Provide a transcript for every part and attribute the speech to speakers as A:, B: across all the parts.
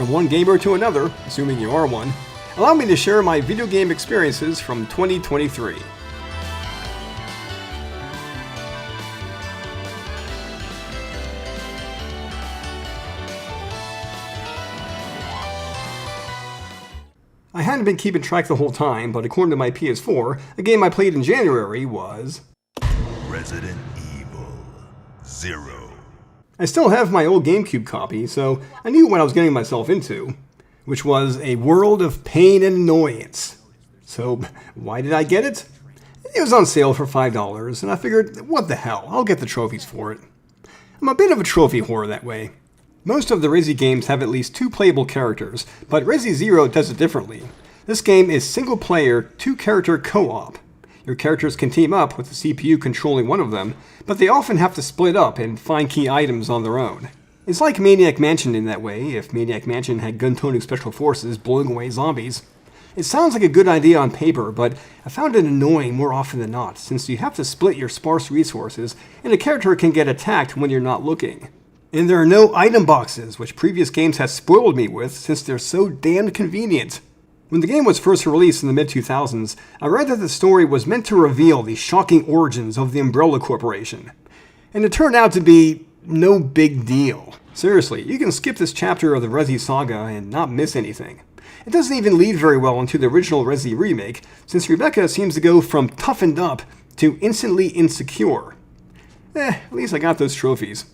A: From one gamer to another, assuming you are one, allow me to share my video game experiences from 2023. I hadn't been keeping track the whole time, but according to my PS4, a game I played in January was
B: Resident Evil 0.
A: I still have my old GameCube copy, so I knew what I was getting myself into, which was a world of pain and annoyance. So why did I get it? It was on sale for $5, and I figured, what the hell, I'll get the trophies for it. I'm a bit of a trophy whore that way. Most of the Resi games have at least 2 playable characters, but Resi 0 does it differently. This game is single-player, 2-character co-op. Your characters can team up with the CPU controlling one of them, but they often have to split up and find key items on their own. It's like Maniac Mansion in that way, if Maniac Mansion had gun-toting special forces blowing away zombies. It sounds like a good idea on paper, but I found it annoying more often than not, since you have to split your sparse resources, and a character can get attacked when you're not looking. And there are no item boxes, which previous games have spoiled me with since they're so damned convenient. When the game was first released in the mid-2000s, I read that the story was meant to reveal the shocking origins of the Umbrella Corporation. And it turned out to be no big deal. Seriously, you can skip this chapter of the Resi saga and not miss anything. It doesn't even lead very well into the original Resi remake, since Rebecca seems to go from toughened up to instantly insecure. At least I got those trophies.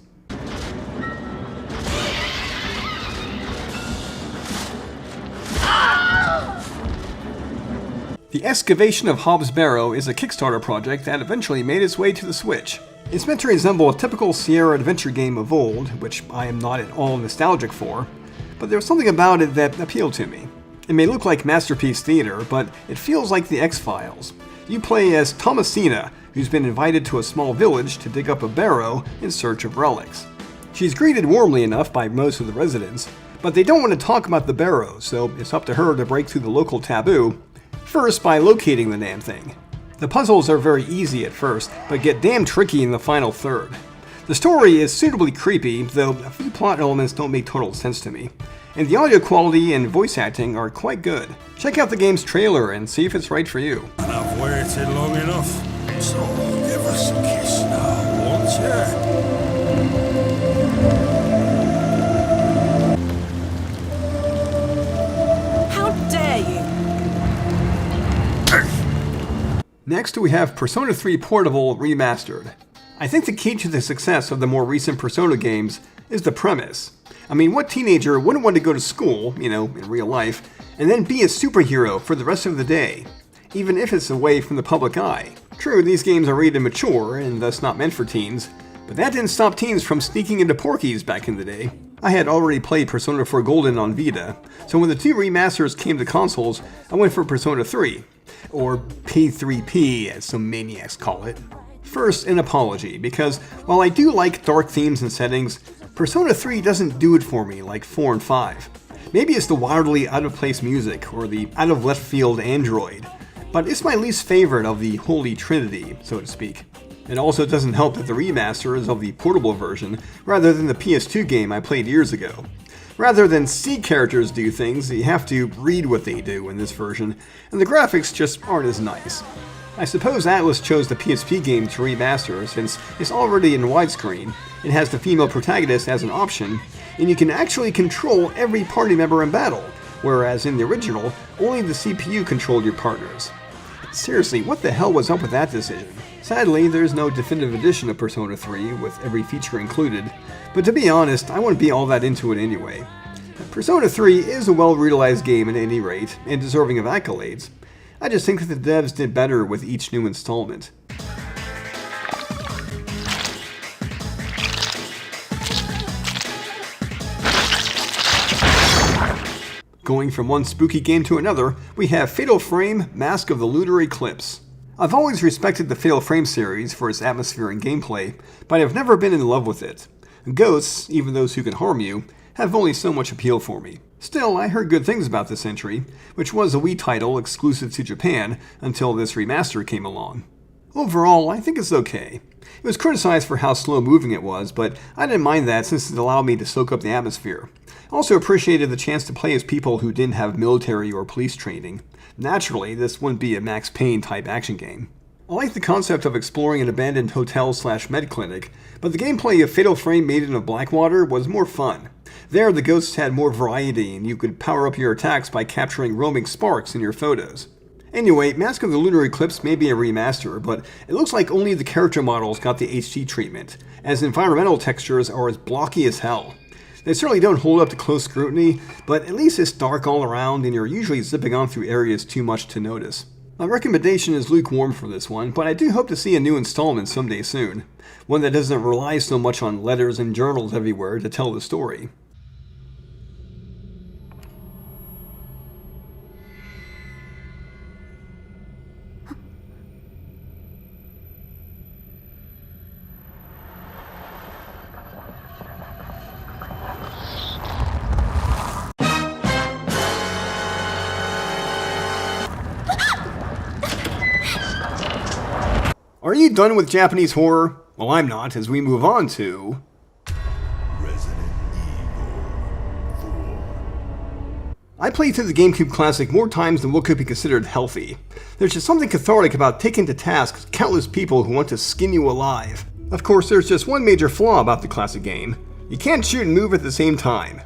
A: The Excavation of Hobb's Barrow is a Kickstarter project that eventually made its way to the Switch. It's meant to resemble a typical Sierra adventure game of old, which I am not at all nostalgic for, but there was something about it that appealed to me. It may look like masterpiece theater, but it feels like the X-Files. You play as Thomasina, who's been invited to a small village to dig up a barrow in search of relics. She's greeted warmly enough by most of the residents, but they don't want to talk about the barrow, so it's up to her to break through the local taboo, first by locating the damn thing. The puzzles are very easy at first, but get damn tricky in the final third. The story is suitably creepy, though a few plot elements don't make total sense to me. And the audio quality and voice acting are quite good. Check out the game's trailer and see if it's right for you.
C: And I've waited long enough, so give us a kiss now, won't ya?
A: Next, we have Persona 3 Portable Remastered. I think the key to the success of the more recent Persona games is the premise. I mean, what teenager wouldn't want to go to school, in real life, and then be a superhero for the rest of the day, even if it's away from the public eye? True, these games are rated mature and thus not meant for teens, but that didn't stop teens from sneaking into Porky's back in the day. I had already played Persona 4 Golden on Vita, so when the 2 remasters came to consoles, I went for Persona 3. Or P3P, as some maniacs call it. First, an apology, because while I do like dark themes and settings, Persona 3 doesn't do it for me like 4 and 5. Maybe it's the wildly out-of-place music, or the out-of-left-field android, but it's my least favorite of the Holy Trinity, so to speak. It also doesn't help that the remaster is of the portable version, rather than the PS2 game I played years ago. Rather than see characters do things, you have to read what they do in this version, and the graphics just aren't as nice. I suppose Atlus chose the PSP game to remaster since it's already in widescreen, it has the female protagonist as an option, and you can actually control every party member in battle, whereas in the original, only the CPU controlled your partners. Seriously, what the hell was up with that decision? Sadly, there's no definitive edition of Persona 3 with every feature included, but to be honest, I wouldn't be all that into it anyway. Persona 3 is a well-realized game at any rate, and deserving of accolades. I just think that the devs did better with each new installment. Going from one spooky game to another, we have Fatal Frame: Mask of the Lunar Eclipse. I've always respected the Fatal Frame series for its atmosphere and gameplay, but I've never been in love with it. Ghosts, even those who can harm you, have only so much appeal for me. Still, I heard good things about this entry, which was a Wii title exclusive to Japan until this remaster came along. Overall, I think it's okay. It was criticized for how slow-moving it was, but I didn't mind that since it allowed me to soak up the atmosphere. I also appreciated the chance to play as people who didn't have military or police training. Naturally, this wouldn't be a Max Payne type action game. I like the concept of exploring an abandoned hotel/med clinic, but the gameplay of Fatal Frame Maiden of Blackwater was more fun. There, the ghosts had more variety, and you could power up your attacks by capturing roaming sparks in your photos. Anyway, Mask of the Lunar Eclipse may be a remaster, but it looks like only the character models got the HD treatment, as environmental textures are as blocky as hell. They certainly don't hold up to close scrutiny, but at least it's dark all around and you're usually zipping on through areas too much to notice. My recommendation is lukewarm for this one, but I do hope to see a new installment someday soon. One that doesn't rely so much on letters and journals everywhere to tell the story. Are you done with Japanese horror? Well, I'm not, as we move on to...
B: Resident Evil 4.
A: I played through the GameCube Classic more times than what could be considered healthy. There's just something cathartic about taking to task countless people who want to skin you alive. Of course, there's just one major flaw about the classic game. You can't shoot and move at the same time.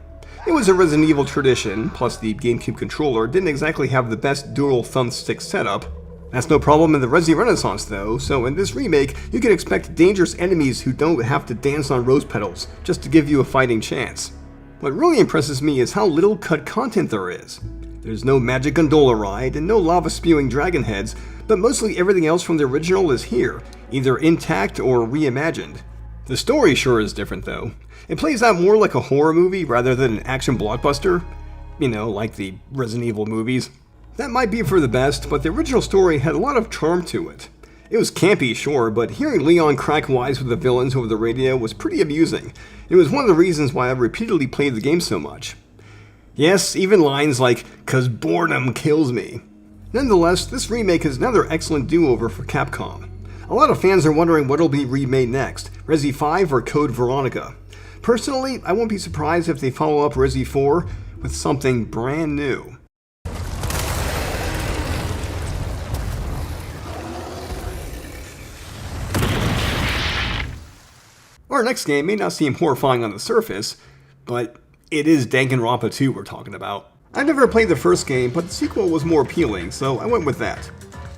A: It was a Resident Evil tradition, plus the GameCube controller didn't exactly have the best dual thumbstick setup. That's no problem in the Resi Renaissance though, so in this remake, you can expect dangerous enemies who don't have to dance on rose petals just to give you a fighting chance. What really impresses me is how little cut content there is. There's no magic gondola ride and no lava-spewing dragon heads, but mostly everything else from the original is here, either intact or reimagined. The story sure is different though. It plays out more like a horror movie rather than an action blockbuster. You know, like the Resident Evil movies. That might be for the best, but the original story had a lot of charm to it. It was campy, sure, but hearing Leon crack wise with the villains over the radio was pretty amusing. It was one of the reasons why I repeatedly played the game so much. Yes, even lines like, "'cause boredom kills me." Nonetheless, this remake is another excellent do-over for Capcom. A lot of fans are wondering what'll be remade next, Resi 5 or Code Veronica. Personally, I won't be surprised if they follow up Resi 4 with something brand new. Our next game may not seem horrifying on the surface, but it is Danganronpa 2 we're talking about. I never played the first game, but the sequel was more appealing, so I went with that.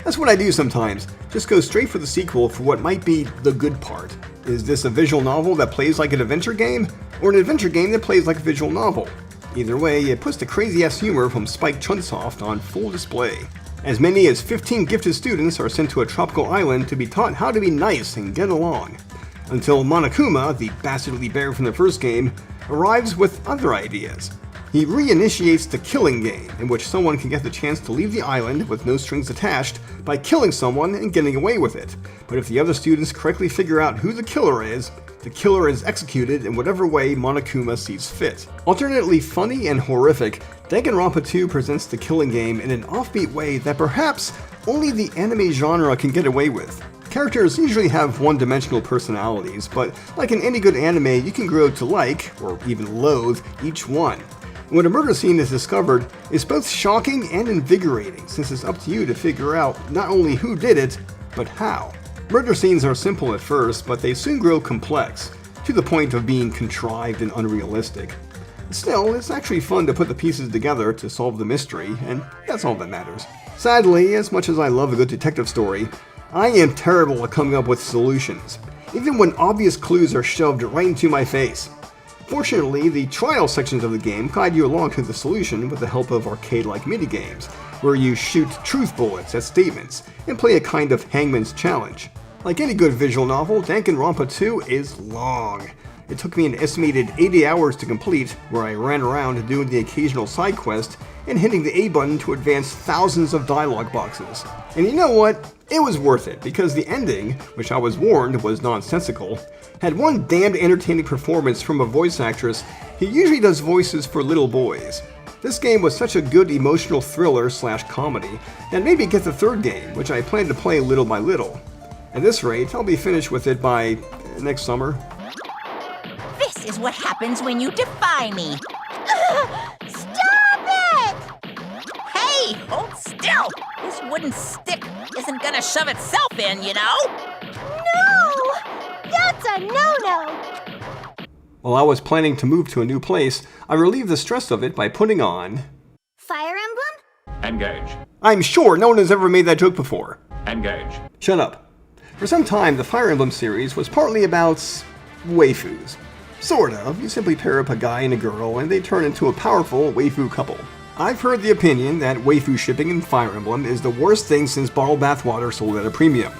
A: That's what I do sometimes, just go straight for the sequel for what might be the good part. Is this a visual novel that plays like an adventure game, or an adventure game that plays like a visual novel? Either way, it puts the crazy-ass humor from Spike Chunsoft on full display. As many as 15 gifted students are sent to a tropical island to be taught how to be nice and get along. Until Monokuma, the bastardly bear from the first game, arrives with other ideas. He reinitiates the killing game, in which someone can get the chance to leave the island with no strings attached by killing someone and getting away with it. But if the other students correctly figure out who the killer is executed in whatever way Monokuma sees fit. Alternately funny and horrific, Danganronpa 2 presents the killing game in an offbeat way that perhaps only the anime genre can get away with. Characters usually have one-dimensional personalities, but like in any good anime, you can grow to like, or even loathe, each one. When a murder scene is discovered, it's both shocking and invigorating, since it's up to you to figure out not only who did it, but how. Murder scenes are simple at first, but they soon grow complex, to the point of being contrived and unrealistic. Still, it's actually fun to put the pieces together to solve the mystery, and that's all that matters. Sadly, as much as I love a good detective story, I am terrible at coming up with solutions, even when obvious clues are shoved right into my face. Fortunately, the trial sections of the game guide you along to the solution with the help of arcade-like minigames, where you shoot truth bullets at statements and play a kind of hangman's challenge. Like any good visual novel, Danganronpa 2 is long. It took me an estimated 80 hours to complete, where I ran around doing the occasional side quest and hitting the A button to advance thousands of dialogue boxes. And you know what? It was worth it, because the ending, which I was warned was nonsensical, had one damned entertaining performance from a voice actress who usually does voices for little boys. This game was such a good emotional thriller/comedy that made me get the third game, which I plan to play little by little. At this rate, I'll be finished with it by next summer.
D: This is what happens when you defy me.
E: Stop it!
D: Hey, hold still. This wooden stick isn't gonna shove itself in, you know?
E: No! That's a no-no!
A: While I was planning to move to a new place, I relieved the stress of it by putting on...
E: Fire Emblem?
F: Engage.
A: I'm sure no one has ever made that joke before.
F: Engage.
A: Shut up. For some time, the Fire Emblem series was partly about... waifus. Sort of. You simply pair up a guy and a girl, and they turn into a powerful waifu couple. I've heard the opinion that waifu shipping in Fire Emblem is the worst thing since bottled bathwater sold at a premium.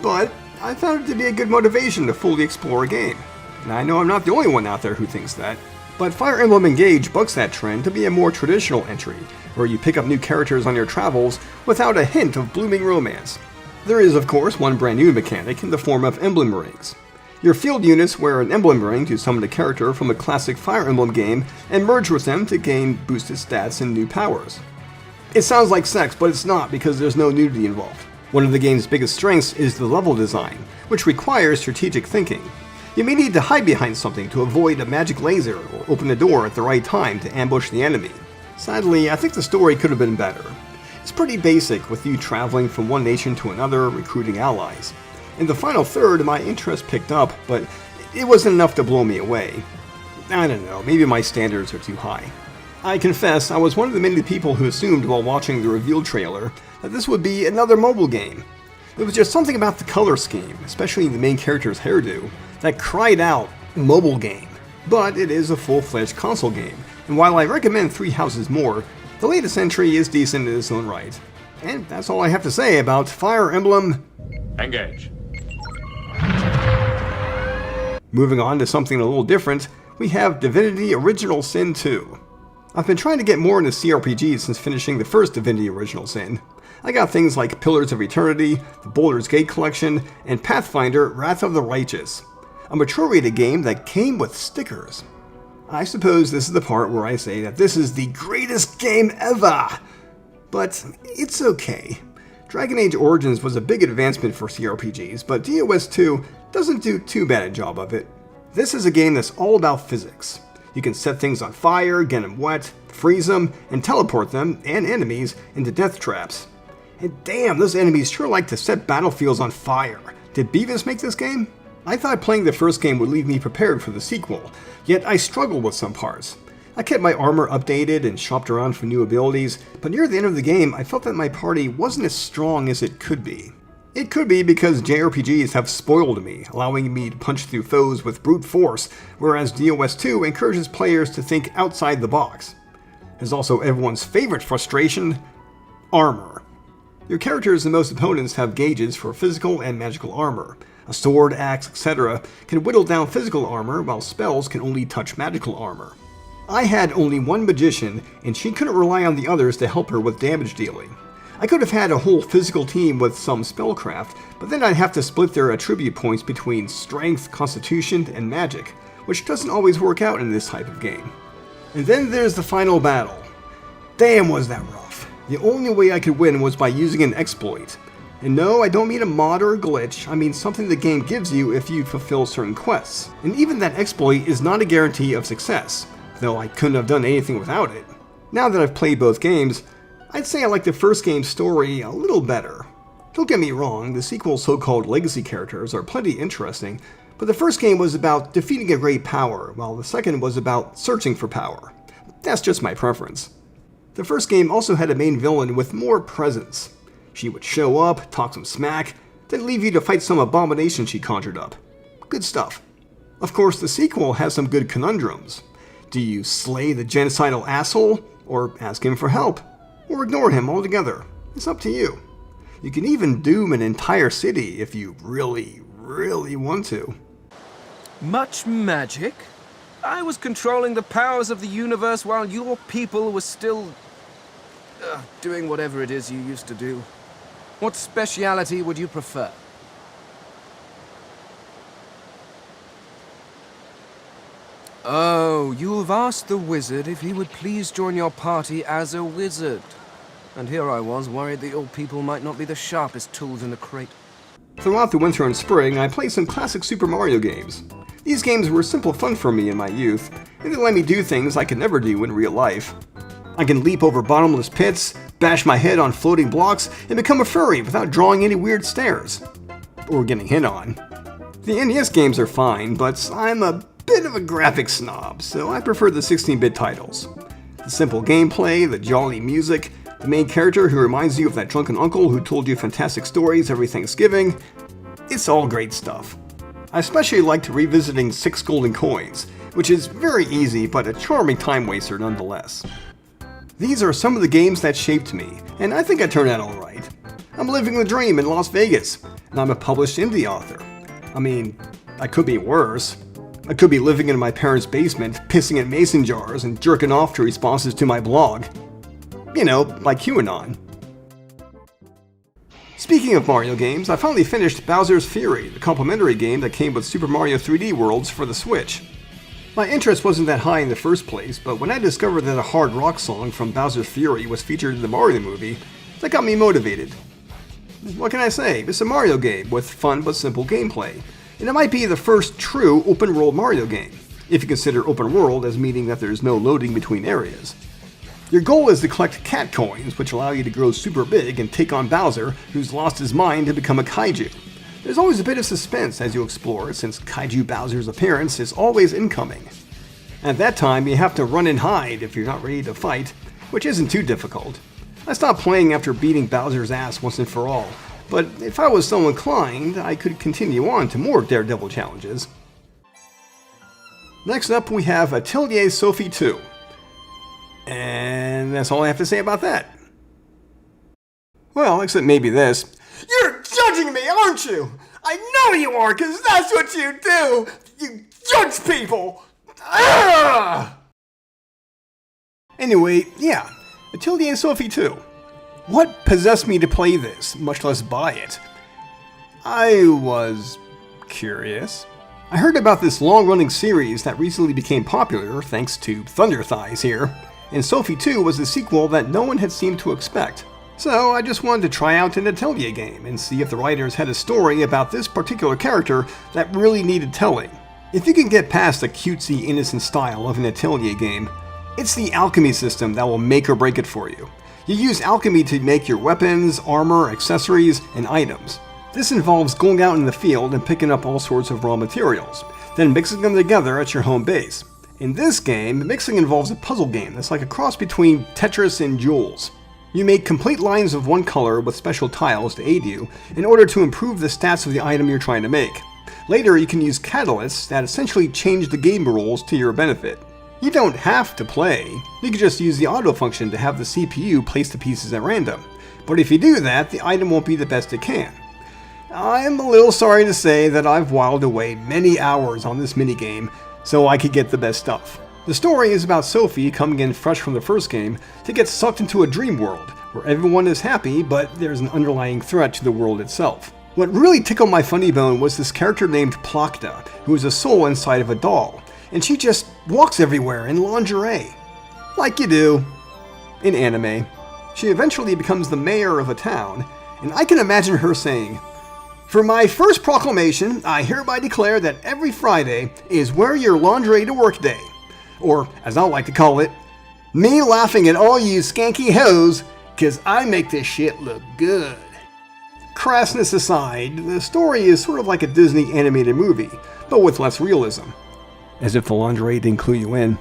A: But I found it to be a good motivation to fully explore a game. And I know I'm not the only one out there who thinks that. But Fire Emblem Engage bucks that trend to be a more traditional entry, where you pick up new characters on your travels without a hint of blooming romance. There is, of course, one brand new mechanic in the form of emblem rings. Your field units wear an emblem ring to summon a character from a classic Fire Emblem game and merge with them to gain boosted stats and new powers. It sounds like sex, but it's not because there's no nudity involved. One of the game's biggest strengths is the level design, which requires strategic thinking. You may need to hide behind something to avoid a magic laser or open a door at the right time to ambush the enemy. Sadly, I think the story could have been better. It's pretty basic, with you traveling from one nation to another, recruiting allies. In the final third, my interest picked up, but it wasn't enough to blow me away. I don't know, maybe my standards are too high. I confess, I was one of the many people who assumed while watching the reveal trailer that this would be another mobile game. There was just something about the color scheme, especially the main character's hairdo, that cried out, mobile game. But it is a full-fledged console game, and while I recommend Three Houses more, the latest entry is decent in its own right. And that's all I have to say about Fire Emblem...
F: Engage.
A: Moving on to something a little different, we have Divinity Original Sin II. I've been trying to get more into CRPGs since finishing the first Divinity Original Sin. I got things like Pillars of Eternity, the Baldur's Gate Collection, and Pathfinder Wrath of the Righteous, a mature-rated game that came with stickers. I suppose this is the part where I say that this is the greatest game ever! But it's okay. Dragon Age Origins was a big advancement for CRPGs, but DOS 2 doesn't do too bad a job of it. This is a game that's all about physics. You can set things on fire, get them wet, freeze them, and teleport them, and enemies, into death traps. And damn, those enemies sure like to set battlefields on fire. Did Beavis make this game? I thought playing the first game would leave me prepared for the sequel, yet I struggled with some parts. I kept my armor updated and shopped around for new abilities, but near the end of the game I felt that my party wasn't as strong as it could be. It could be because JRPGs have spoiled me, allowing me to punch through foes with brute force, whereas DOS 2 encourages players to think outside the box. There's also everyone's favorite frustration, armor. Your characters and most opponents have gauges for physical and magical armor. A sword, axe, etc. can whittle down physical armor, while spells can only touch magical armor. I had only one magician, and she couldn't rely on the others to help her with damage dealing. I could have had a whole physical team with some spellcraft, but then I'd have to split their attribute points between strength, constitution, and magic, which doesn't always work out in this type of game. And then there's the final battle. Damn, was that rough. The only way I could win was by using an exploit. And no, I don't mean a mod or a glitch, I mean something the game gives you if you fulfill certain quests. And even that exploit is not a guarantee of success, though I couldn't have done anything without it. Now that I've played both games, I'd say I like the first game's story a little better. Don't get me wrong, the sequel's so-called legacy characters are plenty interesting, but the first game was about defeating a great power, while the second was about searching for power. That's just my preference. The first game also had a main villain with more presence. She would show up, talk some smack, then leave you to fight some abomination she conjured up. Good stuff. Of course, the sequel has some good conundrums. Do you slay the genocidal asshole, or ask him for help, or ignore him altogether? It's up to you. You can even doom an entire city if you really, really want to.
G: Much magic? I was controlling the powers of the universe while your people were still... doing whatever it is you used to do. What speciality would you prefer? Oh, you've asked the wizard if he would please join your party as a wizard. And here I was, worried that your people might not be the sharpest tools in the crate.
A: Throughout the winter and spring, I played some classic Super Mario games. These games were simple fun for me in my youth, and they let me do things I could never do in real life. I can leap over bottomless pits, bash my head on floating blocks, and become a furry without drawing any weird stares. Or getting hit on. The NES games are fine, but I'm a bit of a graphic snob, so I prefer the 16-bit titles. The simple gameplay, the jolly music, the main character who reminds you of that drunken uncle who told you fantastic stories every Thanksgiving, it's all great stuff. I especially liked revisiting 6 Golden Coins, which is very easy but a charming time waster nonetheless. These are some of the games that shaped me, and I think I turned out alright. I'm living the dream in Las Vegas, and I'm a published indie author. I mean, I could be worse. I could be living in my parents' basement, pissing in mason jars and jerking off to responses to my blog. You know, like QAnon. Speaking of Mario games, I finally finished Bowser's Fury, the complimentary game that came with Super Mario 3D Worlds for the Switch. My interest wasn't that high in the first place, but when I discovered that a hard rock song from Bowser's Fury was featured in the Mario movie, that got me motivated. What can I say? It's a Mario game with fun but simple gameplay, and it might be the first true open-world Mario game, if you consider open world as meaning that there's no loading between areas. Your goal is to collect cat coins, which allow you to grow super big and take on Bowser, who's lost his mind to become a kaiju. There's always a bit of suspense as you explore, since Kaiju Bowser's appearance is always incoming. At that time, you have to run and hide if you're not ready to fight, which isn't too difficult. I stopped playing after beating Bowser's ass once and for all, but if I was so inclined, I could continue on to more Daredevil challenges. Next up, we have Atelier Sophie II. And that's all I have to say about that. Well, except maybe this. You're judging me, aren't you? I know you are, because that's what you do! You judge people! Ah! Anyway, yeah, Atelier Sophie 2. What possessed me to play this, much less buy it? I was curious. I heard about this long-running series that recently became popular thanks to Thunder Thighs here, and Sophie 2 was the sequel that no one had seemed to expect. So I just wanted to try out an Atelier game and see if the writers had a story about this particular character that really needed telling. If you can get past the cutesy, innocent style of an Atelier game, it's the alchemy system that will make or break it for you. You use alchemy to make your weapons, armor, accessories, and items. This involves going out in the field and picking up all sorts of raw materials, then mixing them together at your home base. In this game, mixing involves a puzzle game that's like a cross between Tetris and Joules. You make complete lines of one color with special tiles to aid you in order to improve the stats of the item you're trying to make. Later, you can use catalysts that essentially change the game rules to your benefit. You don't have to play, you can just use the auto function to have the CPU place the pieces at random. But if you do that, the item won't be the best it can. I'm a little sorry to say that I've whiled away many hours on this minigame so I could get the best stuff. The story is about Sophie coming in fresh from the first game to get sucked into a dream world where everyone is happy, but there's an underlying threat to the world itself. What really tickled my funny bone was this character named Plakta, who is a soul inside of a doll, and she just walks everywhere in lingerie. Like you do in anime. She eventually becomes the mayor of a town, and I can imagine her saying, "For my first proclamation, I hereby declare that every Friday is wear your lingerie to work day." Or, as I like to call it, me laughing at all you skanky hoes, 'cause I make this shit look good. Crassness aside, the story is sort of like a Disney animated movie, but with less realism. As if the lingerie didn't clue you in.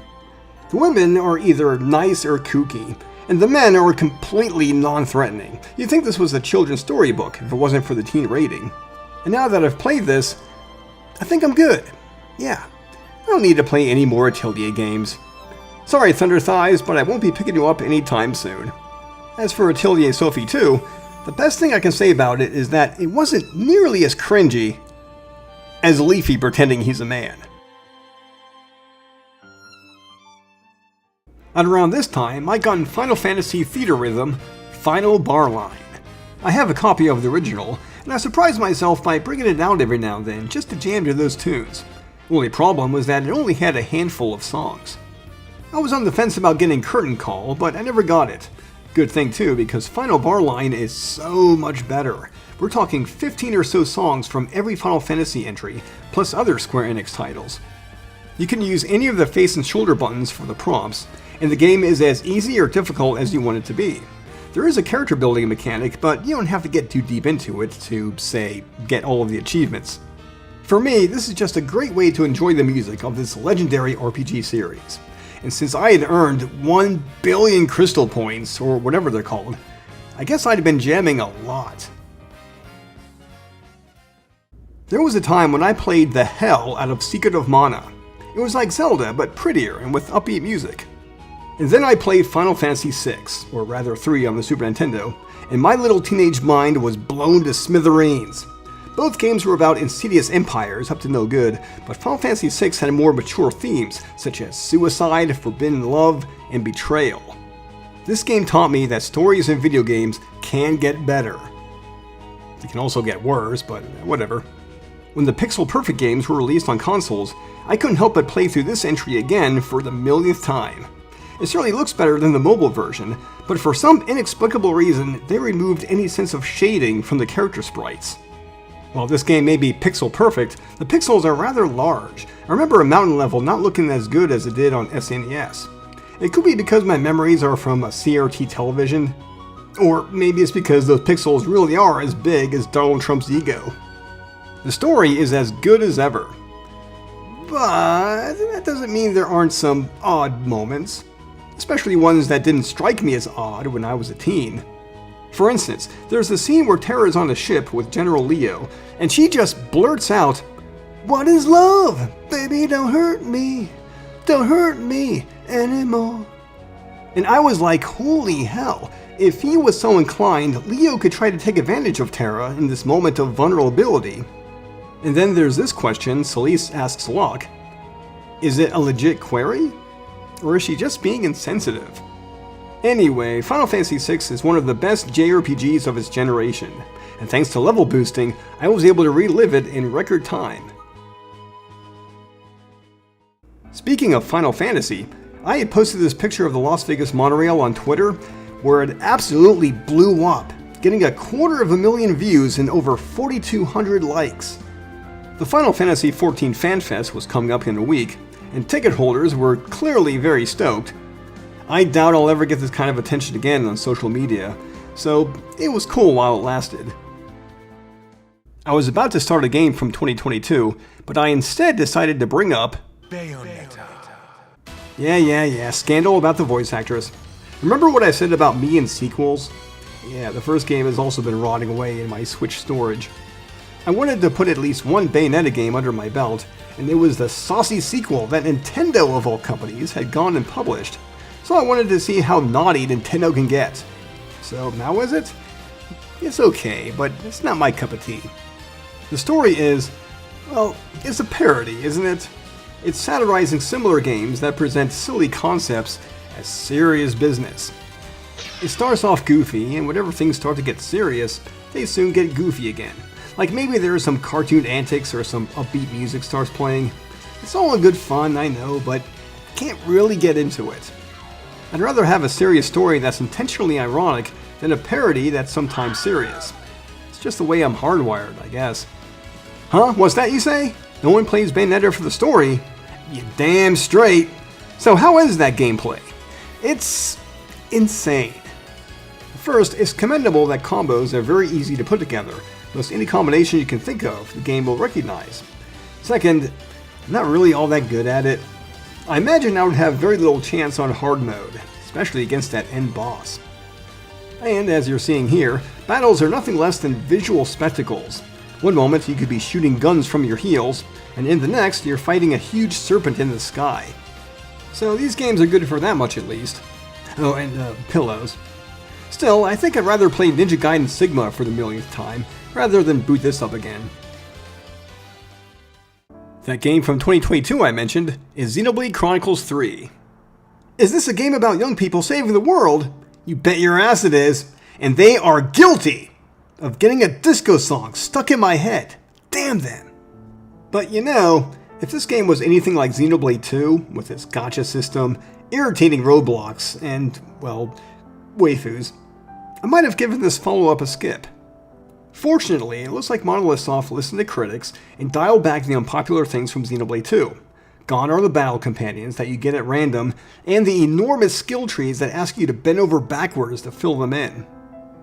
A: The women are either nice or kooky, and the men are completely non-threatening. You'd think this was a children's storybook if it wasn't for the teen rating. And now that I've played this, I think I'm good. Yeah. I don't need to play any more Atelier games. Sorry, Thunder Thighs, but I won't be picking you up anytime soon. As for Atelier Sophie 2, the best thing I can say about it is that it wasn't nearly as cringy as Leafy pretending he's a man. At around this time, I got in Final Fantasy Theatrhythm Final Bar Line. I have a copy of the original, and I surprised myself by bringing it out every now and then just to jam to those tunes. The only problem was that it only had a handful of songs. I was on the fence about getting Curtain Call, but I never got it. Good thing too, because Final Bar Line is so much better. We're talking 15 or so songs from every Final Fantasy entry, plus other Square Enix titles. You can use any of the face and shoulder buttons for the prompts, and the game is as easy or difficult as you want it to be. There is a character building mechanic, but you don't have to get too deep into it to, say, get all of the achievements. For me, this is just a great way to enjoy the music of this legendary RPG series. And since I had earned 1 billion crystal points, or whatever they're called, I guess I'd been jamming a lot. There was a time when I played the hell out of Secret of Mana. It was like Zelda, but prettier and with upbeat music. And then I played Final Fantasy VI, or rather 3 on the Super Nintendo, and my little teenage mind was blown to smithereens. Both games were about insidious empires up to no good, but Final Fantasy VI had more mature themes, such as suicide, forbidden love, and betrayal. This game taught me that stories in video games can get better. They can also get worse, but whatever. When the Pixel Perfect games were released on consoles, I couldn't help but play through this entry again for the millionth time. It certainly looks better than the mobile version, but for some inexplicable reason, they removed any sense of shading from the character sprites. While this game may be pixel perfect, the pixels are rather large. I remember a mountain level not looking as good as it did on SNES. It could be because my memories are from a CRT television, or maybe it's because those pixels really are as big as Donald Trump's ego. The story is as good as ever, but that doesn't mean there aren't some odd moments, especially ones that didn't strike me as odd when I was a teen. For instance, there's the scene where Terra is on a ship with General Leo, and she just blurts out, "What is love? Baby, don't hurt me anymore." And I was like, holy hell, if he was so inclined, Leo could try to take advantage of Terra in this moment of vulnerability. And then there's this question Celeste asks Locke: is it a legit query? Or is she just being insensitive? Anyway, Final Fantasy VI is one of the best JRPGs of its generation, and thanks to level boosting, I was able to relive it in record time. Speaking of Final Fantasy, I had posted this picture of the Las Vegas monorail on Twitter, where it absolutely blew up, getting 250,000 views and over 4,200 likes. The Final Fantasy XIV Fan Fest was coming up in a week, and ticket holders were clearly very stoked. I doubt I'll ever get this kind of attention again on social media, so it was cool while it lasted. I was about to start a game from 2022, but I instead decided to bring up
C: Bayonetta.
A: Yeah, scandal about the voice actress. Remember what I said about me and sequels? Yeah, the first game has also been rotting away in my Switch storage. I wanted to put at least one Bayonetta game under my belt, and it was the saucy sequel that Nintendo of all companies had gone and published. So I wanted to see how naughty Nintendo can get. So now is it? It's okay, but it's not my cup of tea. The story is, well, it's a parody, isn't it? It's satirizing similar games that present silly concepts as serious business. It starts off goofy, and whenever things start to get serious, they soon get goofy again. Like maybe there are some cartoon antics or some upbeat music starts playing. It's all in good fun, I know, but I can't really get into it. I'd rather have a serious story that's intentionally ironic than a parody that's sometimes serious. It's just the way I'm hardwired, I guess. Huh? What's that you say? No one plays Bayonetta for the story? You damn straight. So how is that gameplay? It's insane. First, it's commendable that combos are very easy to put together. Most any combination you can think of, the game will recognize. Second, I'm not really all that good at it. I imagine I would have very little chance on hard mode, especially against that end boss. And as you're seeing here, battles are nothing less than visual spectacles. One moment you could be shooting guns from your heels, and in the next you're fighting a huge serpent in the sky. So these games are good for that much at least. Oh, and pillows. Still, I think I'd rather play Ninja Gaiden Sigma for the millionth time, rather than boot this up again. That game from 2022 I mentioned is Xenoblade Chronicles 3. Is this a game about young people saving the world? You bet your ass it is. And they are guilty of getting a disco song stuck in my head. Damn them. But you know, if this game was anything like Xenoblade 2, with its gacha system, irritating roadblocks, and, well, waifus, I might have given this follow-up a skip. Fortunately, it looks like Monolith Soft listened to critics and dialed back the unpopular things from Xenoblade 2. Gone are the battle companions that you get at random, and the enormous skill trees that ask you to bend over backwards to fill them in.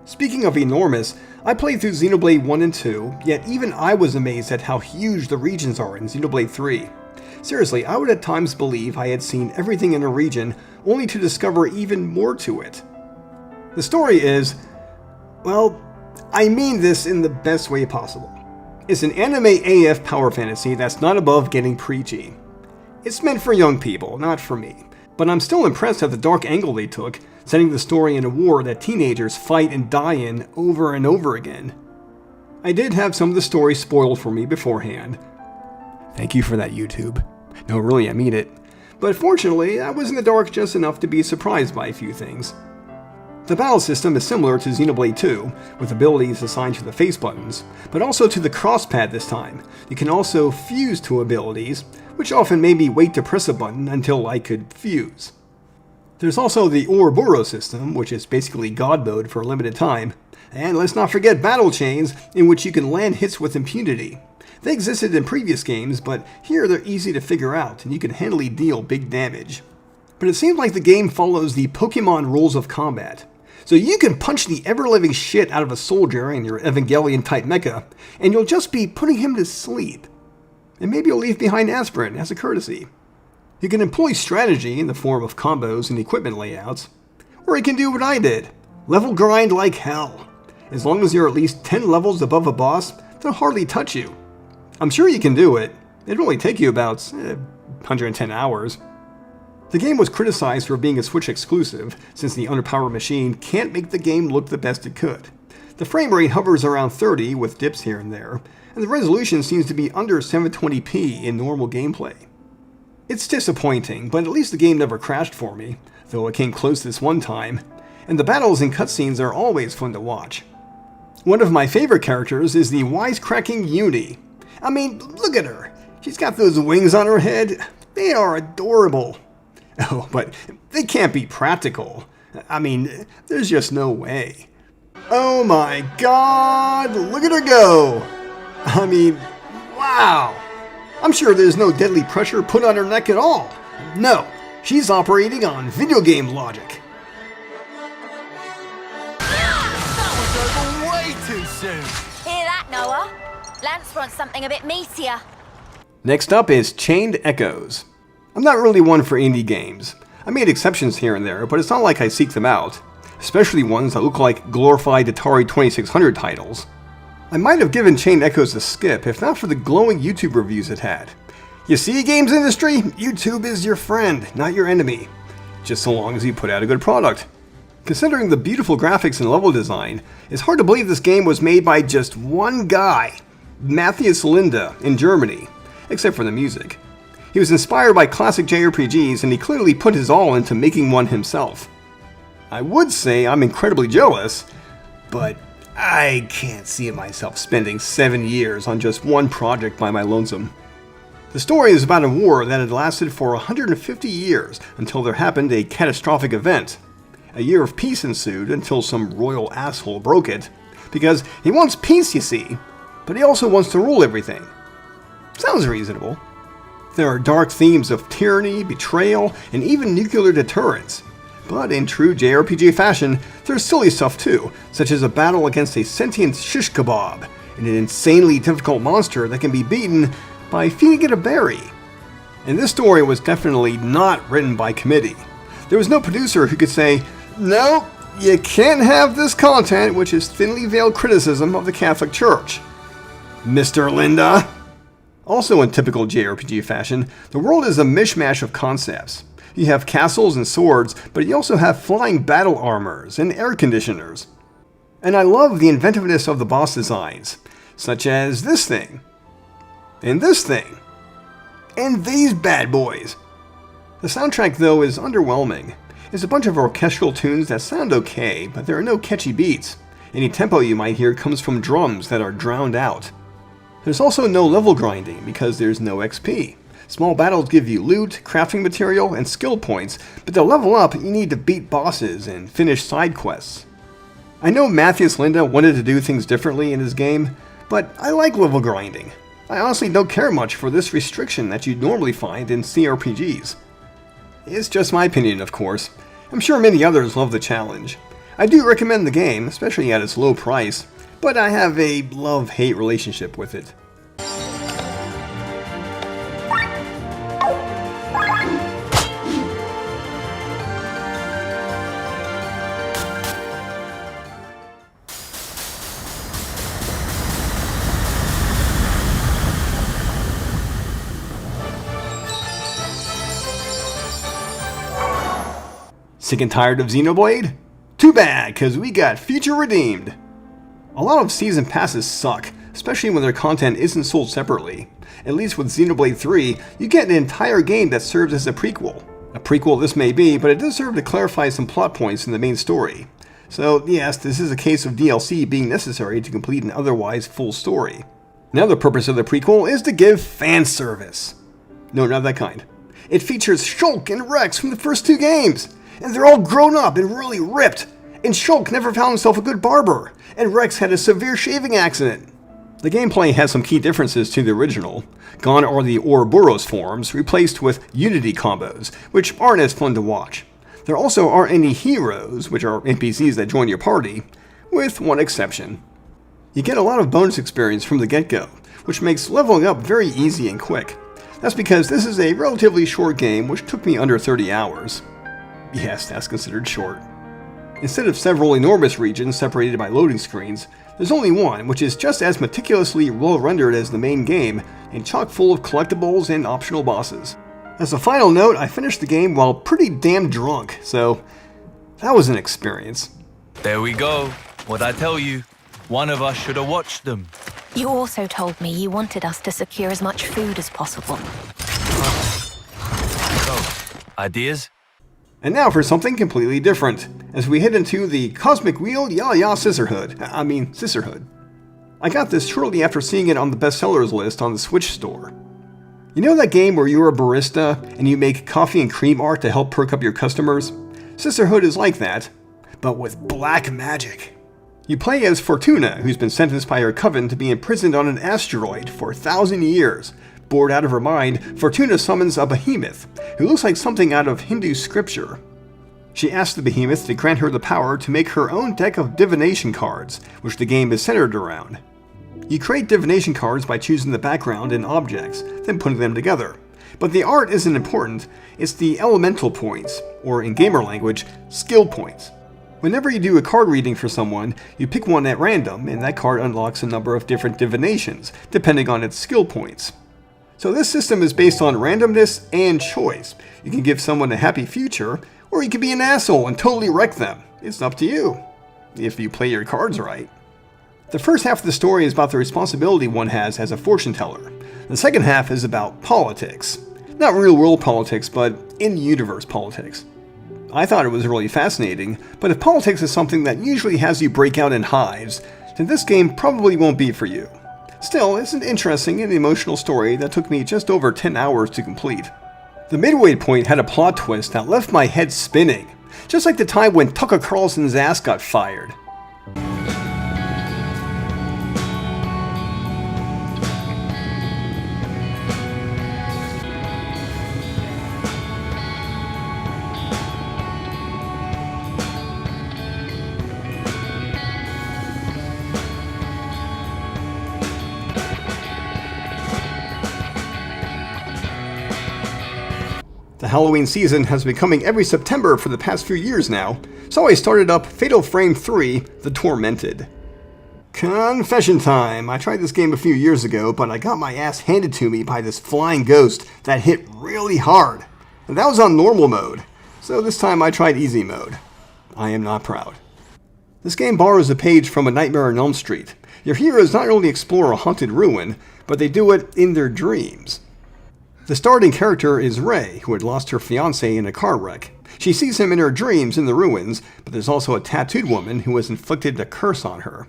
A: Speaking of enormous, I played through Xenoblade 1 and 2, yet even I was amazed at how huge the regions are in Xenoblade 3. Seriously, I would at times believe I had seen everything in a region, only to discover even more to it. The story is, well, I mean this in the best way possible. It's an anime AF power fantasy that's not above getting preachy. It's meant for young people, not for me, but I'm still impressed at the dark angle they took, setting the story in a war that teenagers fight and die in over and over again. I did have some of the story spoiled for me beforehand. Thank you for that, YouTube. No, really, I mean it. But fortunately, I was in the dark just enough to be surprised by a few things. The battle system is similar to Xenoblade 2, with abilities assigned to the face buttons, but also to the crosspad this time. You can also fuse to abilities, which often made me wait to press a button until I could fuse. There's also the Ouroboros system, which is basically God mode for a limited time. And let's not forget battle chains, in which you can land hits with impunity. They existed in previous games, but here they're easy to figure out, and you can handily deal big damage. But it seems like the game follows the Pokemon rules of combat. So you can punch the ever-living shit out of a soldier in your Evangelion-type mecha, and you'll just be putting him to sleep. And maybe you'll leave behind aspirin as a courtesy. You can employ strategy in the form of combos and equipment layouts, or you can do what I did, level grind like hell. As long as you're at least 10 levels above a boss, they'll hardly touch you. I'm sure you can do it. It'll only take you about 110 hours. The game was criticized for being a Switch exclusive, since the underpowered machine can't make the game look the best it could. The frame rate hovers around 30 with dips here and there, and the resolution seems to be under 720p in normal gameplay. It's disappointing, but at least the game never crashed for me, though it came close this one time, and the battles and cutscenes are always fun to watch. One of my favorite characters is the wisecracking Uni. I mean, look at her. She's got those wings on her head. They are adorable. Oh, but they can't be practical. I mean, there's just no way. Oh my god, look at her go! I mean, wow! I'm sure there's no deadly pressure put on her neck at all. No, she's operating on video game logic.
C: That was over way too soon.
E: Hear that, Noah? Lance wants something a bit meatier.
A: Next up is Chained Echoes. I'm not really one for indie games. I made exceptions here and there, but it's not like I seek them out, especially ones that look like glorified Atari 2600 titles. I might have given Chained Echoes a skip if not for the glowing YouTube reviews it had. You see, games industry, YouTube is your friend, not your enemy. Just so long as you put out a good product. Considering the beautiful graphics and level design, it's hard to believe this game was made by just one guy, Matthias Linde, in Germany, except for the music. He was inspired by classic JRPGs, and he clearly put his all into making one himself. I would say I'm incredibly jealous, but I can't see myself spending 7 years on just one project by my lonesome. The story is about a war that had lasted for 150 years until there happened a catastrophic event. A year of peace ensued until some royal asshole broke it, because he wants peace, you see, but he also wants to rule everything. Sounds reasonable. There are dark themes of tyranny, betrayal, and even nuclear deterrence. But in true JRPG fashion, there's silly stuff too, such as a battle against a sentient shish kebab, and an insanely difficult monster that can be beaten by feeding it a berry. And this story was definitely not written by committee. There was no producer who could say, "No, you can't have this content," which is thinly veiled criticism of the Catholic Church. Mr. Linde. Also in typical JRPG fashion, the world is a mishmash of concepts. You have castles and swords, but you also have flying battle armors and air conditioners. And I love the inventiveness of the boss designs, such as this thing, and this thing, and these bad boys. The soundtrack, though, is underwhelming. It's a bunch of orchestral tunes that sound okay, but there are no catchy beats. Any tempo you might hear comes from drums that are drowned out. There's also no level grinding because there's no XP, Small battles give you loot, crafting material, and skill points, but to level up, you need to beat bosses and finish side quests. I know Matthias Linda wanted to do things differently in his game, but I like level grinding. I honestly don't care much for this restriction that you'd normally find in CRPGs. It's just my opinion, of course. I'm sure many others love the challenge. I do recommend the game, especially at its low price, but I have a love-hate relationship with it. Sick and tired of Xenoblade? Too bad, cause we got future redeemed. A lot of season passes suck, especially when their content isn't sold separately. At least with Xenoblade 3, you get an entire game that serves as a prequel. A prequel this may be, but it does serve to clarify some plot points in the main story. So yes, this is a case of DLC being necessary to complete an otherwise full story. Another purpose of the prequel is to give fan service. No, not that kind. It features Shulk and Rex from the first two games, and they're all grown up and really ripped. And Shulk never found himself a good barber, and Rex had a severe shaving accident. The gameplay has some key differences to the original. Gone are the Ouroboros forms, replaced with Unity combos, which aren't as fun to watch. There also aren't any heroes, which are NPCs that join your party, with one exception. You get a lot of bonus experience from the get-go, which makes leveling up very easy and quick. That's because this is a relatively short game, which took me under 30 hours. Yes, that's considered short. Instead of several enormous regions separated by loading screens, there's only one, which is just as meticulously well-rendered as the main game, and chock full of collectibles and optional bosses. As a final note, I finished the game while pretty damn drunk, so that was an experience.
F: There we go. What'd I tell you? One of us should have watched them.
E: You also told me you wanted us to secure as much food as possible.
F: So, ideas?
A: And now for something completely different, as we head into the Cosmic Wheel Ya Sisterhood. I got this shortly after seeing it on the bestsellers list on the Switch store. You know that game where you're a barista and you make coffee and cream art to help perk up your customers? Sisterhood is like that, but with black magic. You play as Fortuna, who's been sentenced by her coven to be imprisoned on an asteroid for 1,000 years. Bored out of her mind, Fortuna summons a behemoth, who looks like something out of Hindu scripture. She asks the behemoth to grant her the power to make her own deck of divination cards, which the game is centered around. You create divination cards by choosing the background and objects, then putting them together. But the art isn't important, it's the elemental points, or in gamer language, skill points. Whenever you do a card reading for someone, you pick one at random, and that card unlocks a number of different divinations, depending on its skill points. So this system is based on randomness and choice. You can give someone a happy future, or you can be an asshole and totally wreck them. It's up to you, if you play your cards right. The first half of the story is about the responsibility one has as a fortune teller. The second half is about politics. Not real world politics, but in-universe politics. I thought it was really fascinating, but if politics is something that usually has you break out in hives, then this game probably won't be for you. Still, it's an interesting and emotional story that took me just over 10 hours to complete. The midway point had a plot twist that left my head spinning, just like the time when Tucker Carlson's ass got fired. The Halloween season has been coming every September for the past few years now, so I started up Fatal Frame 3, The Tormented. Confession time, I tried this game a few years ago, but I got my ass handed to me by this flying ghost that hit really hard. And that was on normal mode, so this time I tried easy mode. I am not proud. This game borrows a page from A Nightmare on Elm Street. Your heroes not only explore a haunted ruin, but they do it in their dreams. The starting character is Ray, who had lost her fiancé in a car wreck. She sees him in her dreams in the ruins, but there's also a tattooed woman who has inflicted a curse on her.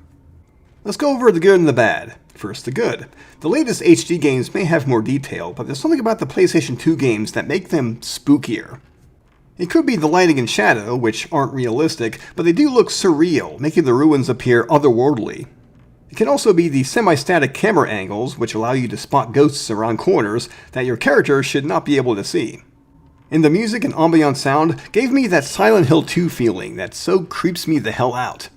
A: Let's go over the good and the bad. First, the good. The latest HD games may have more detail, but there's something about the PlayStation 2 games that make them spookier. It could be the lighting and shadow, which aren't realistic, but they do look surreal, making the ruins appear otherworldly. It can also be the semi-static camera angles, which allow you to spot ghosts around corners that your character should not be able to see. And the music and ambient sound gave me that Silent Hill 2 feeling that so creeps me the hell out.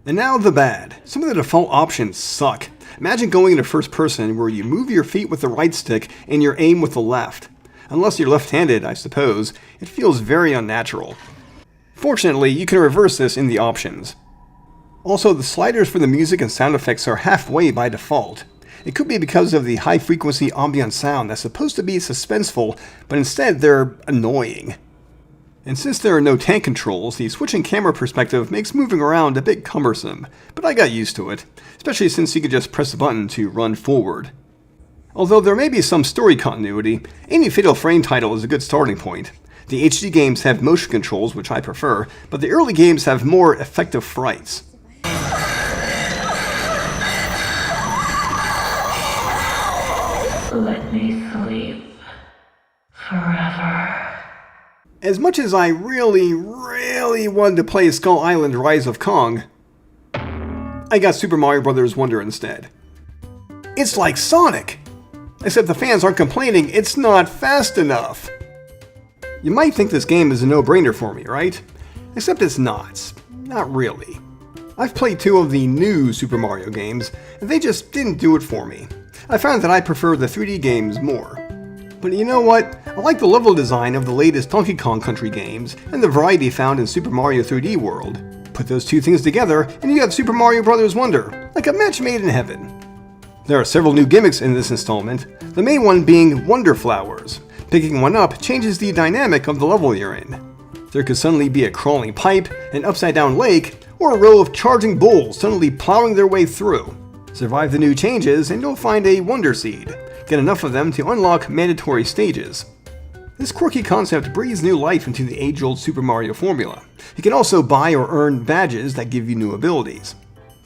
A: And now the bad. Some of the default options suck. Imagine going into first person where you move your feet with the right stick and your aim with the left. Unless you're left-handed, I suppose, it feels very unnatural. Fortunately, you can reverse this in the options. Also, the sliders for the music and sound effects are halfway by default. It could be because of the high-frequency ambient sound that's supposed to be suspenseful, but instead they're annoying. And since there are no tank controls, the switching camera perspective makes moving around a bit cumbersome, but I got used to it, especially since you could just press a button to run forward. Although there may be some story continuity, any Fatal Frame title is a good starting point. The HD games have motion controls, which I prefer, but the early games have more effective frights.
H: Let me sleep forever.
A: As much as I really wanted to play Skull Island Rise of Kong, I got Super Mario Bros. Wonder instead. It's like Sonic! Except the fans aren't complaining it's not fast enough. You might think this game is a no-brainer for me, right? Except it's not. Not really. I've played 2 of the new Super Mario games, and they just didn't do it for me. I found that I prefer the 3D games more. But you know what? I like the level design of the latest Donkey Kong Country games, and the variety found in Super Mario 3D World. Put those 2 things together, and you have Super Mario Bros. Wonder, like a match made in heaven. There are several new gimmicks in this installment, the main one being Wonder Flowers. Picking one up changes the dynamic of the level you're in. There could suddenly be a crawling pipe, an upside-down lake, or a row of charging bulls suddenly plowing their way through. Survive the new changes and you'll find a Wonder Seed. Get enough of them to unlock mandatory stages. This quirky concept breathes new life into the age-old Super Mario formula. You can also buy or earn badges that give you new abilities.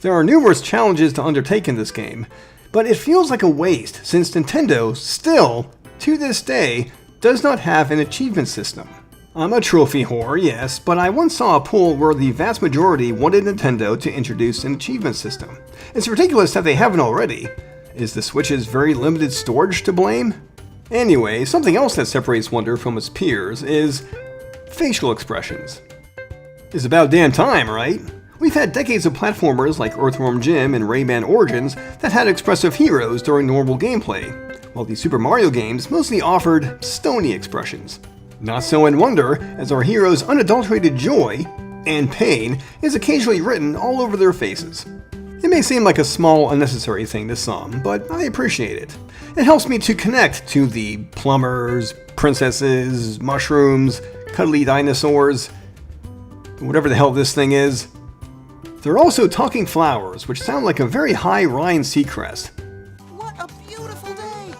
A: There are numerous challenges to undertake in this game, but it feels like a waste since Nintendo still, to this day, does not have an achievement system. I'm a trophy whore, yes, but I once saw a poll where the vast majority wanted Nintendo to introduce an achievement system. It's ridiculous that they haven't already. Is the Switch's very limited storage to blame? Anyway, something else that separates Wonder from its peers is facial expressions. It's about damn time, right? We've had decades of platformers like Earthworm Jim and Rayman Origins that had expressive heroes during normal gameplay, while the Super Mario games mostly offered stony expressions. Not so in Wonder, as our heroes' unadulterated joy and pain is occasionally written all over their faces. It may seem like a small, unnecessary thing to some, but I appreciate it. It helps me to connect to the plumbers, princesses, mushrooms, cuddly dinosaurs, whatever the hell this thing is. There are also talking flowers, which sound like a very high Rhine Seacrest.
I: What a beautiful day!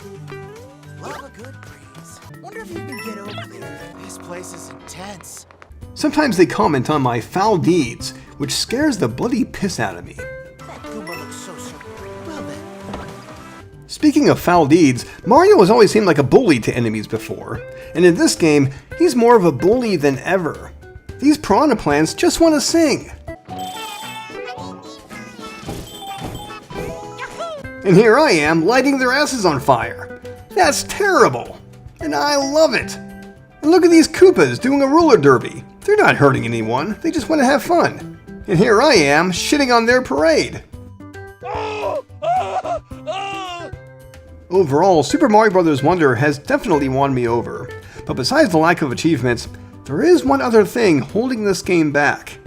I: Love a good breeze. Wonder if you can get over there. This place is intense.
A: Sometimes they comment on my foul deeds, which scares the bloody piss out of me.
I: That Goomba looks so surreal. Well then.
A: Speaking of foul deeds, Mario has always seemed like a bully to enemies before, and in this game, he's more of a bully than ever. These piranha plants just want to sing. And here I am, lighting their asses on fire. That's terrible. And I love it. And look at these Koopas doing a roller derby. They're not hurting anyone, they just want to have fun. And here I am, shitting on their parade. Overall, Super Mario Bros. Wonder has definitely won me over. But besides the lack of achievements, there is one other thing holding this game back.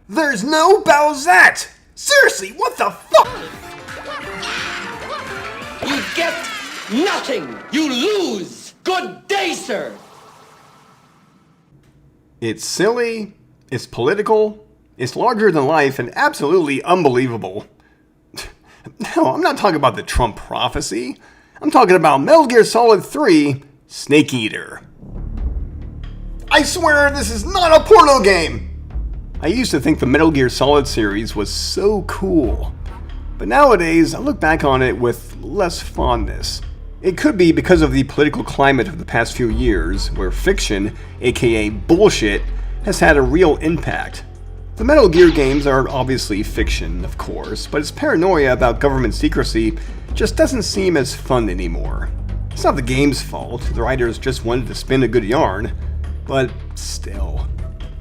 A: There's no Bowsette! Seriously, what the fuck?
J: You get nothing! You lose! Good day, sir!
A: It's silly, it's political, it's larger than life, and absolutely unbelievable. No, I'm not talking about the Trump prophecy. I'm talking about Metal Gear Solid 3 Snake Eater. I swear this is not a porno game! I used to think the Metal Gear Solid series was so cool. but nowadays I look back on it with less fondness. It could be because of the political climate of the past few years, where fiction, aka bullshit, has had a real impact. The Metal Gear games are obviously fiction, of course, but its paranoia about government secrecy just doesn't seem as fun anymore. It's not the game's fault, the writers just wanted to spin a good yarn, but still.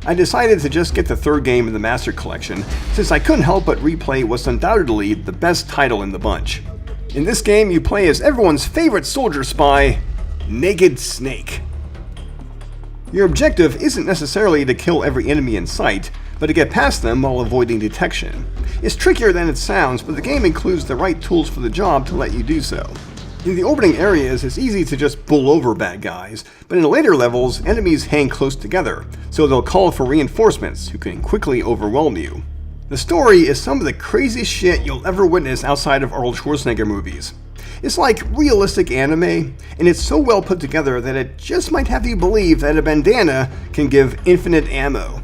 A: I decided to just get the third game in the Master Collection, since I couldn't help but replay what's undoubtedly the best title in the bunch. In this game, you play as everyone's favorite soldier spy, Naked Snake. Your objective isn't necessarily to kill every enemy in sight, but to get past them while avoiding detection. It's trickier than it sounds, but the game includes the right tools for the job to let you do so. In the orbiting areas, it's easy to just bull over bad guys, but in the later levels, enemies hang close together, so they'll call for reinforcements who can quickly overwhelm you. The story is some of the craziest shit you'll ever witness outside of Arnold Schwarzenegger movies. It's like realistic anime, and it's so well put together that it just might have you believe that a bandana can give infinite ammo.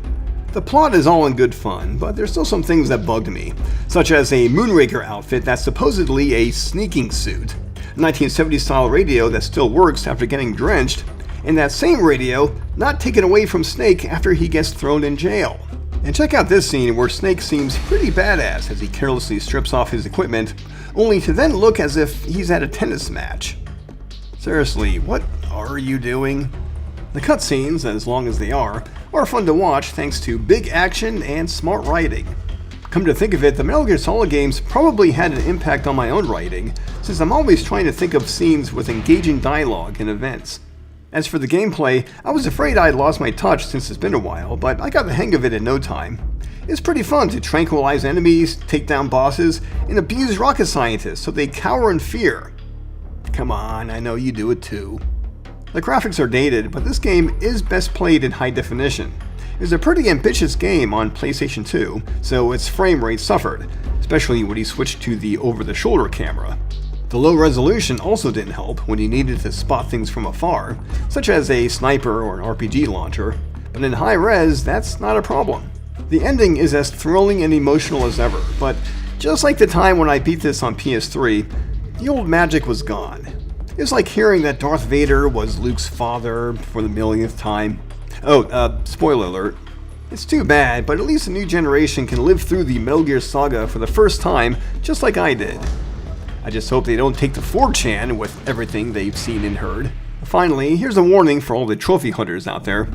A: The plot is all in good fun, but there's still some things that bugged me, such as a Moonraker outfit that's supposedly a sneaking suit, a 1970s style radio that still works after getting drenched, and that same radio not taken away from Snake after he gets thrown in jail. And check out this scene where Snake seems pretty badass as he carelessly strips off his equipment, only to then look as if he's at a tennis match. Seriously, what are you doing? The cutscenes, as long as they are fun to watch thanks to big action and smart writing. Come to think of it, the Metal Gear Solid games probably had an impact on my own writing, since I'm always trying to think of scenes with engaging dialogue and events. As for the gameplay, I was afraid I'd lost my touch since it's been a while, but I got the hang of it in no time. It's pretty fun to tranquilize enemies, take down bosses, and abuse rocket scientists so they cower in fear. Come on, I know you do it too. The graphics are dated, but this game is best played in high definition. It was a pretty ambitious game on PlayStation 2, so its frame rate suffered, especially when you switched to the over-the-shoulder camera. The low resolution also didn't help when you needed to spot things from afar, such as a sniper or an RPG launcher, but in high res, that's not a problem. The ending is as thrilling and emotional as ever, but just like the time when I beat this on PS3, the old magic was gone. It's like hearing that Darth Vader was Luke's father for the millionth time. Oh, spoiler alert. It's too bad, but at least a new generation can live through the Metal Gear saga for the first time, just like I did. I just hope they don't take to 4chan with everything they've seen and heard. Finally, here's a warning for all the trophy hunters out there.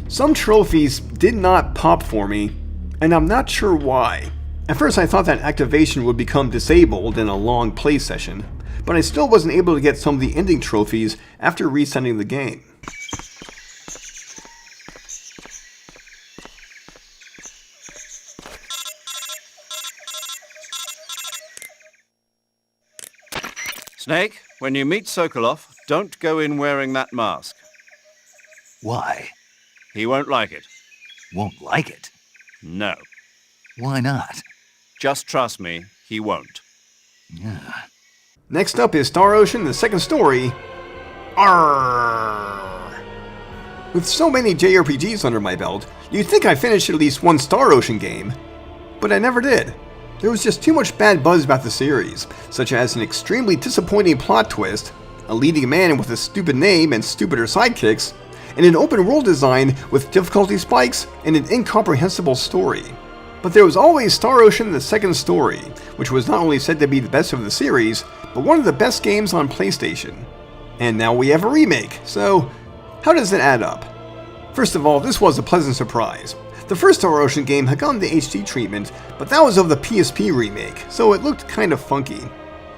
A: Some trophies did not pop for me, and I'm not sure why. At first I thought that activation would become disabled in a long play session, but I still wasn't able to get some of the ending trophies after resending the game.
H: Snake, when you meet Sokolov, don't go in wearing that mask.
K: Why?
H: He won't like it.
K: Won't like it?
H: No.
K: Why not?
H: Just trust me, he won't.
K: Yeah.
A: Next up is Star Ocean, the second story. Arrgh. With so many JRPGs under my belt, you'd think I finished at least one Star Ocean game, but I never did. There was just too much bad buzz about the series, such as an extremely disappointing plot twist, a leading man with a stupid name and stupider sidekicks, and an open world design with difficulty spikes and an incomprehensible story. But there was always Star Ocean the second story, which was not only said to be the best of the series, but one of the best games on PlayStation. And now we have a remake, so how does it add up? First of all, this was a pleasant surprise. The first Star Ocean game had gotten the HD treatment, but that was of the PSP remake, so it looked kind of funky.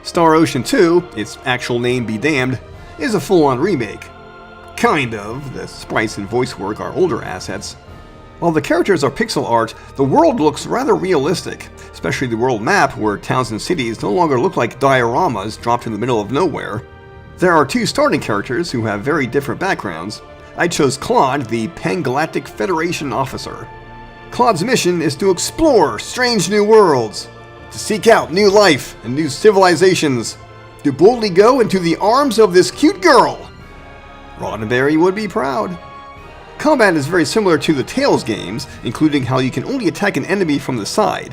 A: Star Ocean 2, its actual name be damned, is a full-on remake. Kind of, the sprites and voice work are older assets. While the characters are pixel art, the world looks rather realistic, especially the world map where towns and cities no longer look like dioramas dropped in the middle of nowhere. There are two starting characters who have very different backgrounds. I chose Claude, the Pan-Galactic Federation officer. Claude's mission is to explore strange new worlds, to seek out new life and new civilizations, to boldly go into the arms of this cute girl. Roddenberry would be proud. Combat is very similar to the Tales games, including how you can only attack an enemy from the side.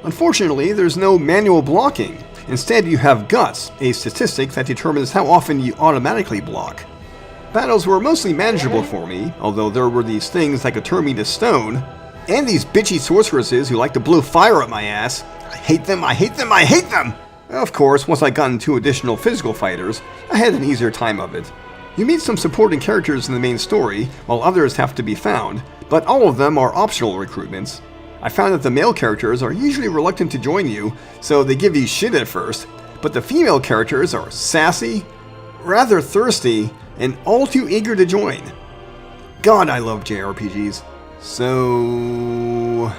A: Unfortunately, there's no manual blocking. Instead, you have guts, a statistic that determines how often you automatically block. Battles were mostly manageable for me, although there were these things that could turn me to stone, and these bitchy sorceresses who like to blow fire up my ass. I hate them, I hate them, I hate them! Of course, once I got into additional physical fighters, I had an easier time of it. You meet some supporting characters in the main story, while others have to be found, but all of them are optional recruitments. I found that the male characters are usually reluctant to join you, so they give you shit at first, but the female characters are sassy, rather thirsty, and all too eager to join. God, I love JRPGs. So...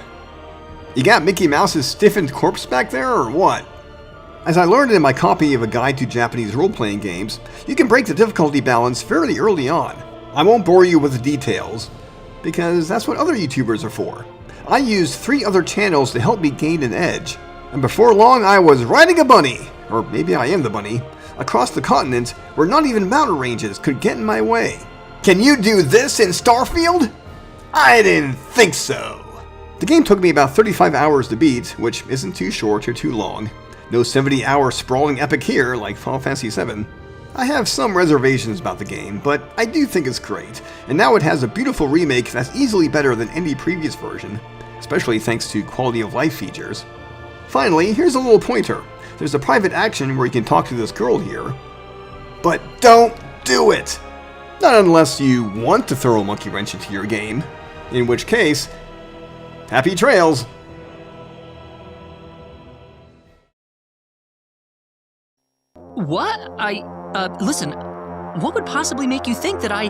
A: you got Mickey Mouse's stiffened corpse back there, or what? As I learned in my copy of a guide to Japanese role-playing games, you can break the difficulty balance fairly early on. I won't bore you with the details, because that's what other YouTubers are for. I used 3 other channels to help me gain an edge, and before long I was riding a bunny, or maybe I am the bunny, across the continent where not even mountain ranges could get in my way. Can you do this in Starfield? I didn't think so. The game took me about 35 hours to beat, which isn't too short or too long. No 70-hour sprawling epic here like Final Fantasy VII. I have some reservations about the game, but I do think it's great, and now it has a beautiful remake that's easily better than any previous version, especially thanks to quality of life features. Finally, here's a little pointer. There's a private action where you can talk to this girl here. But don't do it! Not unless you want to throw a monkey wrench into your game, in which case, happy trails!
L: What? Listen, what would possibly make you think that I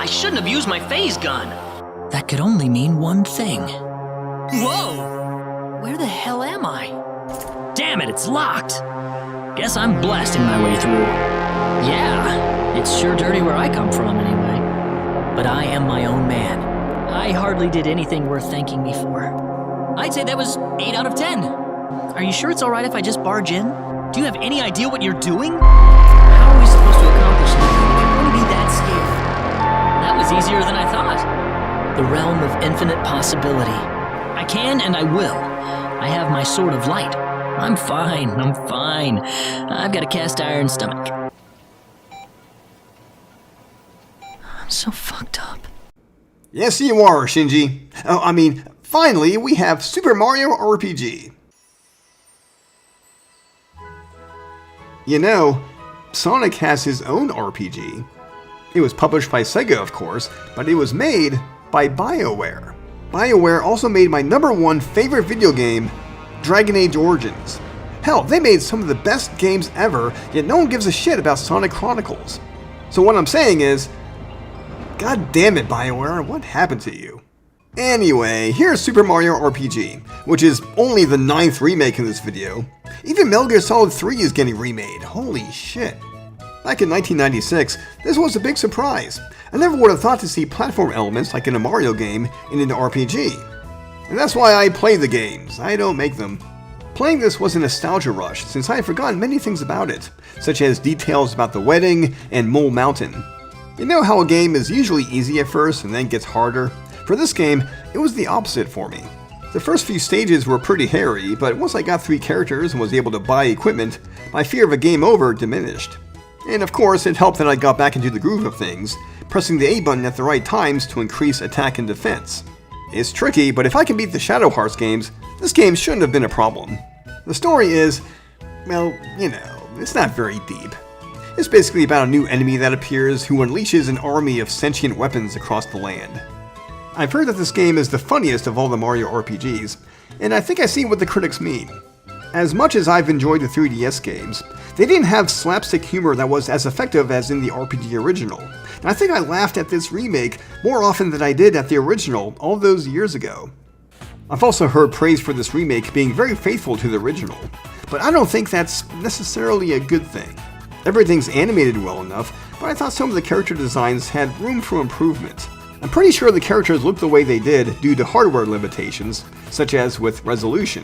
L: shouldn't have used my phase gun? That could only mean one thing. Whoa! Where the hell am I? Damn it, it's locked! Guess I'm blasting my way through. Yeah, it's sure dirty where I come from anyway. But I am my own man. I hardly did anything worth thanking me for. I'd say that was 8 out of 10. Are you sure it's alright if I just barge in? Do you have any idea what you're doing? How are we supposed to accomplish anything if you're going to be that scared? That was easier than I thought. The realm of infinite possibility. I can and I will. I have my sword of light. I'm fine. I've got a cast iron stomach. I'm so fucked up.
A: Yes, you are, Shinji. Finally, we have Super Mario RPG. You know, Sonic has his own RPG. It was published by Sega, of course, but it was made by BioWare. BioWare also made my #1 favorite video game, Dragon Age Origins. Hell, they made some of the best games ever, yet no one gives a shit about Sonic Chronicles. So what I'm saying is, God damn it, BioWare, what happened to you? Anyway, here's Super Mario RPG, which is only the 9th remake in this video. Even Metal Gear Solid 3 is getting remade, holy shit. Back in 1996, this was a big surprise. I never would have thought to see platform elements like in a Mario game in an RPG. And that's why I play the games, I don't make them. Playing this was a nostalgia rush, since I had forgotten many things about it, such as details about the wedding and Mole Mountain. You know how a game is usually easy at first and then gets harder? For this game, it was the opposite for me. The first few stages were pretty hairy, but once I got 3 characters and was able to buy equipment, my fear of a game over diminished. And of course, it helped that I got back into the groove of things, pressing the A button at the right times to increase attack and defense. It's tricky, but if I can beat the Shadow Hearts games, this game shouldn't have been a problem. The story is, well, you know, it's not very deep. It's basically about a new enemy that appears who unleashes an army of sentient weapons across the land. I've heard that this game is the funniest of all the Mario RPGs, and I think I see what the critics mean. As much as I've enjoyed the 3DS games, they didn't have slapstick humor that was as effective as in the RPG original, and I think I laughed at this remake more often than I did at the original all those years ago. I've also heard praise for this remake being very faithful to the original, but I don't think that's necessarily a good thing. Everything's animated well enough, but I thought some of the character designs had room for improvement. I'm pretty sure the characters look the way they did due to hardware limitations, such as with resolution.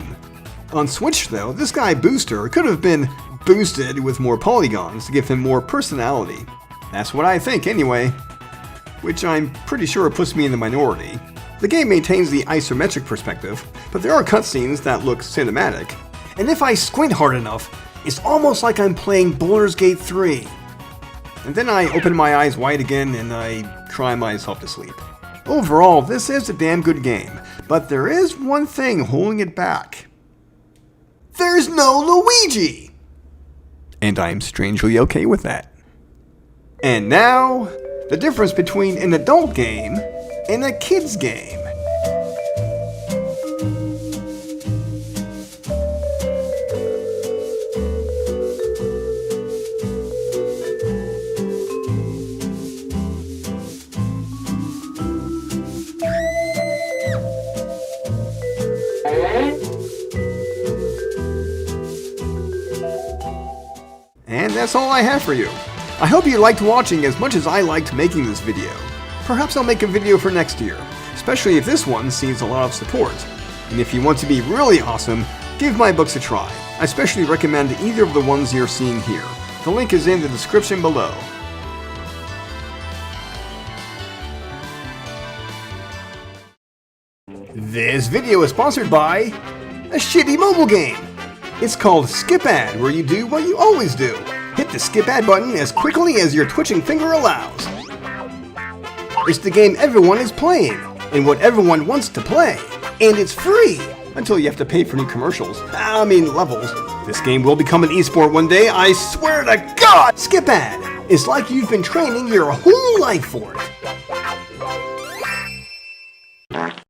A: On Switch though, this guy Booster could have been boosted with more polygons to give him more personality. That's what I think anyway. Which I'm pretty sure puts me in the minority. The game maintains the isometric perspective, but there are cutscenes that look cinematic. And if I squint hard enough, it's almost like I'm playing Baldur's Gate 3. And then I open my eyes wide again and I cry myself to sleep. Overall, this is a damn good game, but there is one thing holding it back. There's no Luigi! And I'm strangely okay with that. And now, the difference between an adult game and a kid's game. And that's all I have for you. I hope you liked watching as much as I liked making this video. Perhaps I'll make a video for next year, especially if this one sees a lot of support. And if you want to be really awesome, give my books a try. I especially recommend either of the ones you're seeing here. The link is in the description below. This video is sponsored by a shitty mobile game. It's called Skip Ad, where you do what you always do. Hit the skip ad button as quickly as your twitching finger allows. It's the game everyone is playing, and what everyone wants to play. And it's free, until you have to pay for new commercials. Levels. This game will become an esport one day, I swear to God! Skip Ad! It's like you've been training your whole life for it.